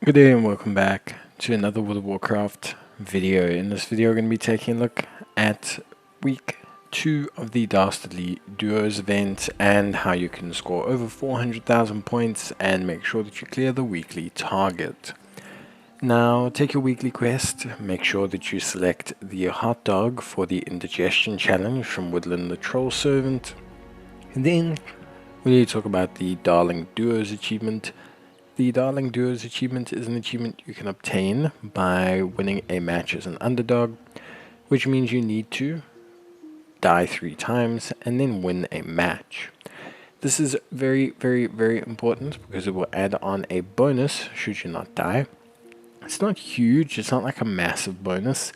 Good day and welcome back to another World of Warcraft video. In this video, we're going to be taking a look at week 2 of the Dastardly Duos event and how you can score over 400,000 points and make sure that you clear the weekly target. Now, take your weekly quest, make sure that you select the hot dog for the indigestion challenge from Woodland the Troll Servant, and then we need to talk about the Darling Duos achievement. The Darling Duos achievement is an achievement you can obtain by winning a match as an underdog, which means you need to die 3 times and then win a match. This is very, very, very important because it will add on a bonus should you not die. It's not huge, it's not like a massive bonus,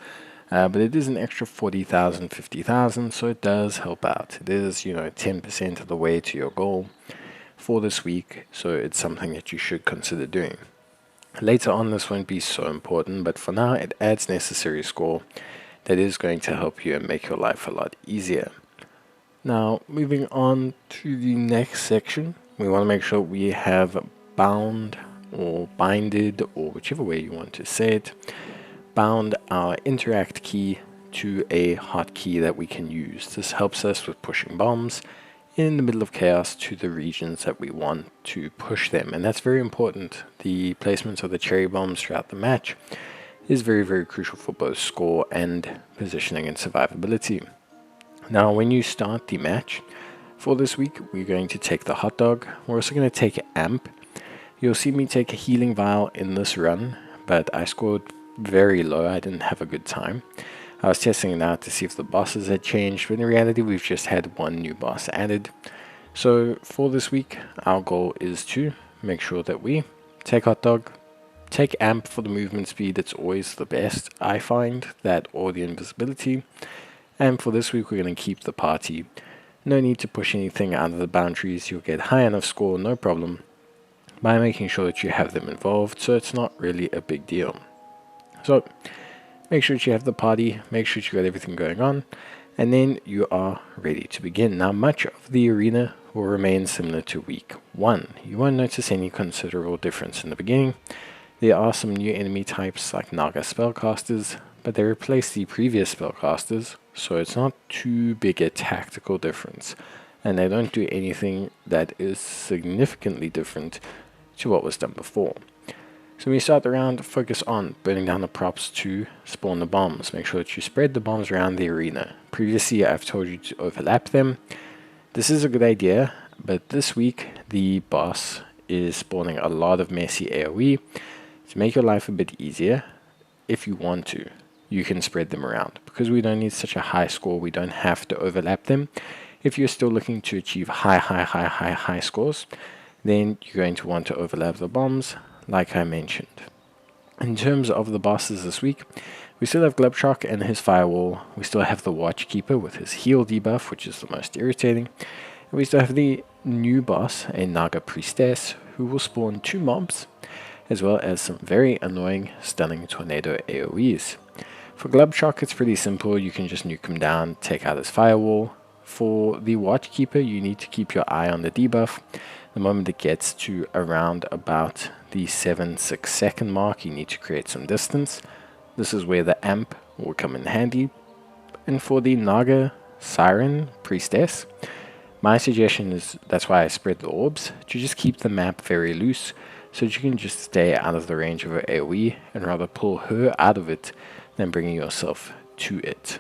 but it is an extra 40,000, 50,000, so it does help out. It is, 10% of the way to your goal for this week, so it's something that you should consider doing. Later on this won't be so important, but for now it adds necessary score that is going to help you and make your life a lot easier. Now moving on to the next section, we want to make sure we have bound or binded, or whichever way you want to say it, bound our interact key to a hotkey that we can use. This helps us with pushing bombs in the middle of chaos to the regions that we want to push them, and that's very important. The placement of the cherry bombs throughout the match is very, very crucial for both score and positioning and survivability. Now when you start the match for this week, we're going to take the hot dog. We're also going to take amp. You'll see me take a healing vial in this run, but I scored very low. I didn't have a good time. I was testing it out to see if the bosses had changed, but in reality we've just had one new boss added. So for this week, our goal is to make sure that we take hot dog, take amp for the movement speed. It's always the best, I find, that or the invisibility. And for this week, we're going to keep the party. No need to push anything out of the boundaries. You'll get high enough score, no problem, by making sure that you have them involved, so it's not really a big deal. So make sure that you have the party, make sure that you got everything going on, and then you are ready to begin. Now much of the arena will remain similar to week 1. You won't notice any considerable difference in the beginning. There are some new enemy types like Naga spellcasters, but they replace the previous spellcasters, so it's not too big a tactical difference, and they don't do anything that is significantly different to what was done before. So when you start the round, focus on burning down the props to spawn the bombs. Make sure that you spread the bombs around the arena. Previously, I've told you to overlap them. This is a good idea, but this week, the boss is spawning a lot of messy AoE. To make your life a bit easier, if you want to, you can spread them around. Because we don't need such a high score, we don't have to overlap them. If you're still looking to achieve high scores, then you're going to want to overlap the bombs, like I mentioned. In terms of the bosses this week, we still have Glubshock and his firewall. We still have the Watchkeeper with his heal debuff, which is the most irritating. And we still have the new boss, a Naga Priestess, who will spawn 2 mobs, as well as some very annoying stunning tornado AoEs. For Glubshock, it's pretty simple. You can just nuke him down, take out his firewall. For the Watchkeeper, you need to keep your eye on the debuff. The moment it gets to around about the 7-6 second mark, you need to create some distance. This is where the amp will come in handy. And for the Naga Siren Priestess, my suggestion is, that's why I spread the orbs, to just keep the map very loose, so that you can just stay out of the range of her AoE, and rather pull her out of it than bringing yourself to it.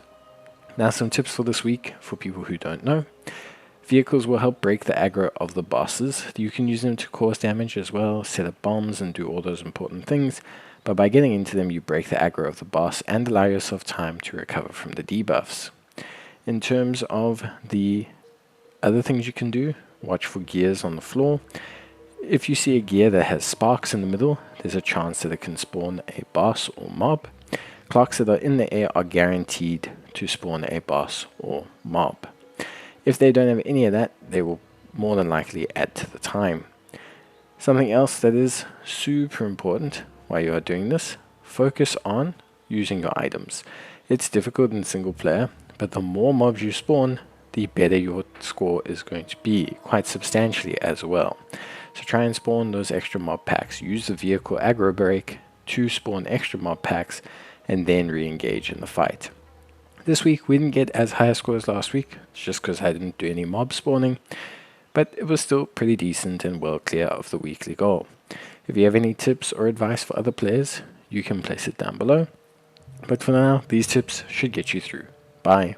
Now some tips for this week, for people who don't know. Vehicles will help break the aggro of the bosses. You can use them to cause damage as well, set up bombs and do all those important things, but by getting into them you break the aggro of the boss and allow yourself time to recover from the debuffs. In terms of the other things you can do, watch for gears on the floor. If you see a gear that has sparks in the middle, there's a chance that it can spawn a boss or mob. Clocks that are in the air are guaranteed to spawn a boss or mob. If they don't have any of that, they will more than likely add to the time. Something else that is super important while you are doing this, focus on using your items. It's difficult in single player, but the more mobs you spawn, the better your score is going to be, quite substantially as well. So try and spawn those extra mob packs. Use the vehicle aggro break to spawn extra mob packs and then re-engage in the fight. This week we didn't get as high a score as last week, just because I didn't do any mob spawning, but it was still pretty decent and well clear of the weekly goal. If you have any tips or advice for other players, you can place it down below. But for now, these tips should get you through. Bye.